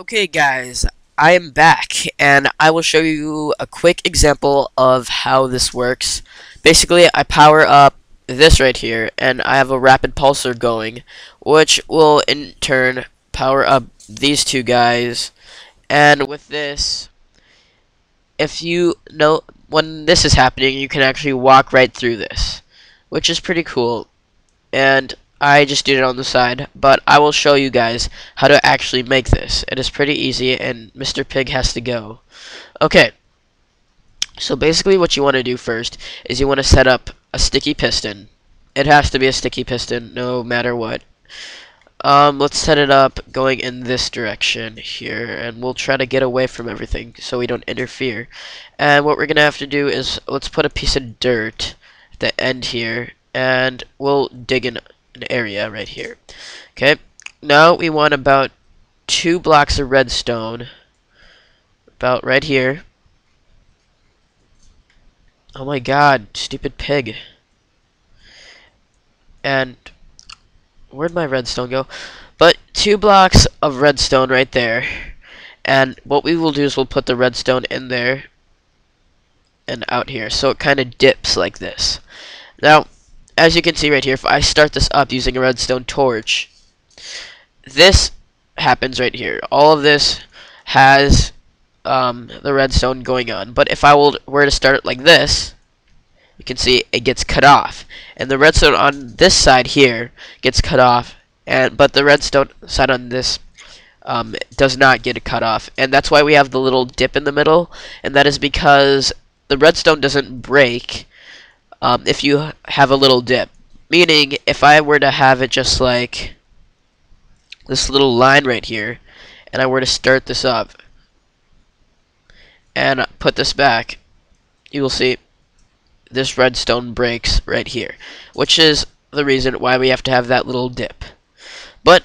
Okay guys, I am back and I will show you a quick example of how this works. Basically, I power up this right here and I have a rapid pulsar going, which will in turn power up these two guys. And with this, if you know when this is happening, you can actually walk right through this, which is pretty cool. And I just did it on the side, but I will show you guys how to actually make this. It is pretty easy, and Mr. Pig has to go. Okay, so basically what you want to do first is you want to set up a sticky piston. It has to be a sticky piston, no matter what. Let's set it up going in this direction here, and we'll try to get away from everything so we don't interfere. And what we're going to have to do is, let's put a piece of dirt at the end here, and we'll dig in an area right here. Okay, now we want about 2 blocks of redstone, about right here. Oh my god, stupid pig. And where'd my redstone go? But 2 blocks of redstone right there. And what we will do is we'll put the redstone in there and out here, so it kind of dips like this. Now, as you can see right here, if I start this up using a redstone torch, this happens right here. All of this has the redstone going on. But if I were to start it like this, you can see it gets cut off. And the redstone on this side here gets cut off, but the redstone side on this does not get cut off. And that's why we have the little dip in the middle, and that is because the redstone doesn't break if you have a little dip. Meaning, if I were to have it just like this little line right here, and I were to start this up and put this back, you will see this redstone breaks right here, which is the reason why we have to have that little dip. But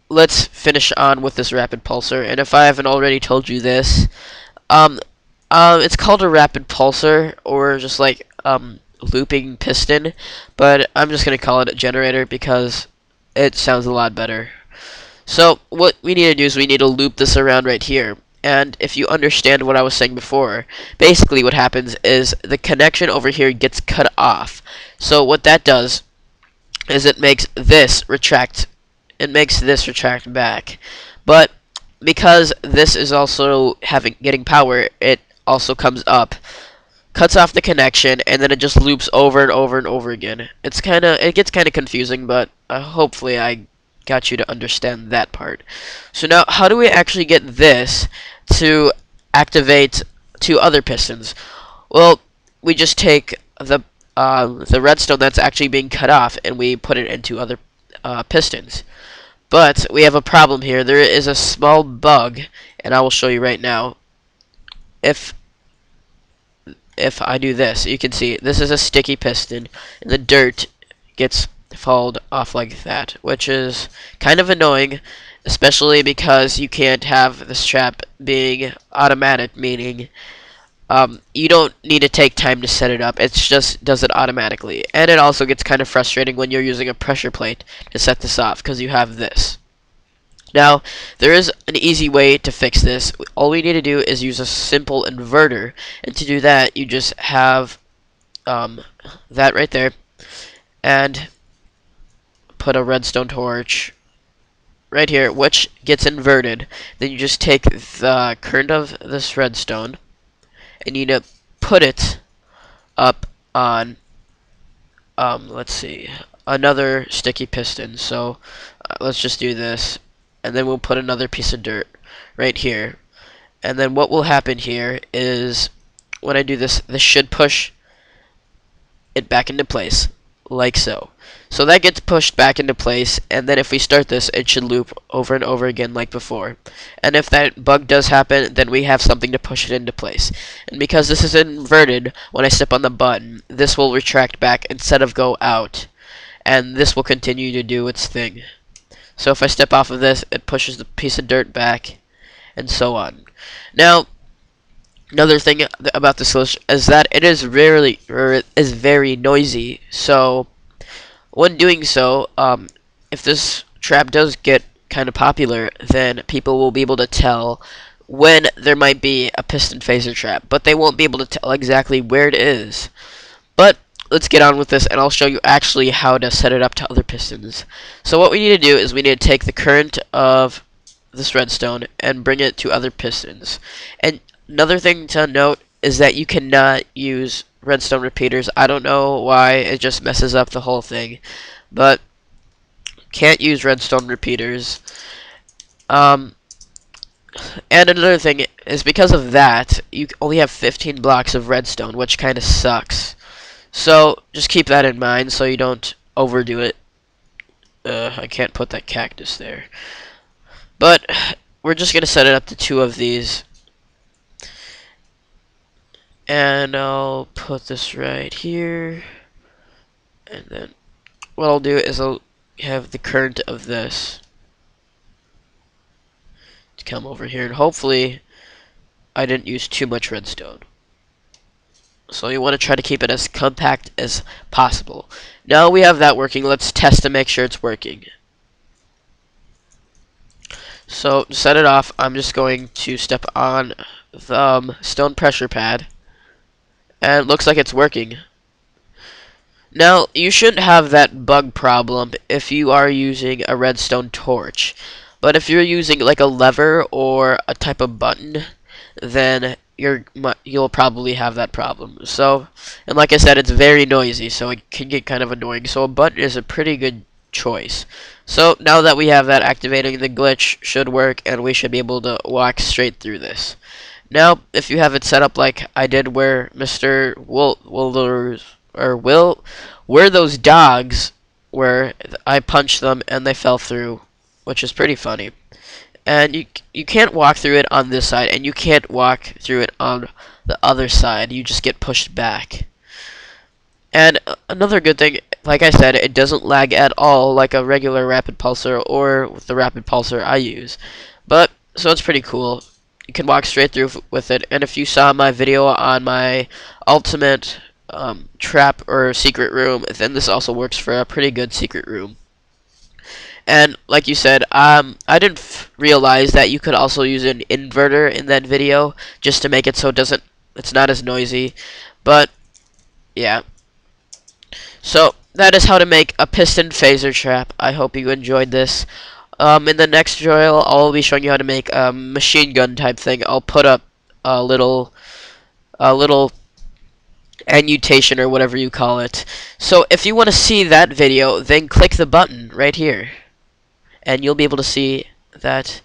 let's finish on with this rapid pulsar, and if I haven't already told you this, it's called a rapid pulsar, or just like looping piston, but I'm just gonna call it a generator because it sounds a lot better. So what we need to do is we need to loop this around right here. And if you understand what I was saying before, basically what happens is the connection over here gets cut off. So what that does is it makes this retract. It makes this retract back. But because this is also getting power, it also comes up, cuts off the connection, and then it just loops over and over and over again. It gets kind of confusing, but hopefully I got you to understand that part. So now, how do we actually get this to activate 2 other pistons? Well, we just take the redstone that's actually being cut off and we put it into other pistons. But we have a problem here. There is a small bug, and I will show you right now. If I do this, you can see this is a sticky piston, and the dirt gets followed off like that, which is kind of annoying, especially because you can't have this trap being automatic, meaning you don't need to take time to set it up. It just does it automatically. And it also gets kind of frustrating when you're using a pressure plate to set this off, because you have this. Now, there is an easy way to fix this. All we need to do is use a simple inverter, and to do that, you just have that right there, and put a redstone torch right here, which gets inverted. Then you just take the current of this redstone, and you need to put it up on, let's see, another sticky piston. So let's just do this, and then we'll put another piece of dirt right here. And then what will happen here is, when I do this, this should push it back into place, like so. So that gets pushed back into place, and then if we start this, it should loop over and over again like before. And if that bug does happen, then we have something to push it into place. And because this is inverted, when I step on the button, this will retract back instead of go out, and this will continue to do its thing. So if I step off of this, it pushes the piece of dirt back, and so on. Now, another thing about this solution is that it is very noisy. So when doing so, if this trap does get kind of popular, then people will be able to tell when there might be a piston phaser trap, but they won't be able to tell exactly where it is. But let's get on with this, and I'll show you actually how to set it up to other pistons. So what we need to do is we need to take the current of this redstone and bring it to other pistons. And another thing to note is that you cannot use redstone repeaters. I don't know why, it just messes up the whole thing, but can't use redstone repeaters. And another thing is, because of that, you only have 15 blocks of redstone, which kind of sucks. So just keep that in mind so you don't overdo it. I can't put that cactus there. But we're just going to set it up to 2 of these. And I'll put this right here. And then what I'll do is I'll have the current of this to come over here. And hopefully I didn't use too much redstone. So you want to try to keep it as compact as possible. Now we have that working, let's test to make sure it's working. So to set it off, I'm just going to step on the stone pressure pad, and it looks like it's working. Now you shouldn't have that bug problem if you are using a redstone torch, but if you're using like a lever or a type of button, then you'll probably have that problem. So, and like I said, it's very noisy, so it can get kind of annoying. So a button is a pretty good choice. So now that we have that activating, the glitch should work, and we should be able to walk straight through this. Now, if you have it set up like I did, where Mr. Where those dogs, where I punched them and they fell through, which is pretty funny. And you can't walk through it on this side, and you can't walk through it on the other side. You just get pushed back. And another good thing, like I said, it doesn't lag at all like a regular rapid pulsar or the rapid pulsar I use. But so it's pretty cool. You can walk straight through with it. And if you saw my video on my ultimate trap or secret room, then this also works for a pretty good secret room. And like you said, I didn't realize that you could also use an inverter in that video just to make it so it's not as noisy. But yeah. So that is how to make a piston phaser trap. I hope you enjoyed this. In the next tutorial, I'll be showing you how to make a machine gun type thing. I'll put up a little annotation or whatever you call it. So if you want to see that video, then click the button right here, and you'll be able to see that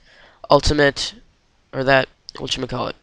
ultimate, or that, whatchamacallit,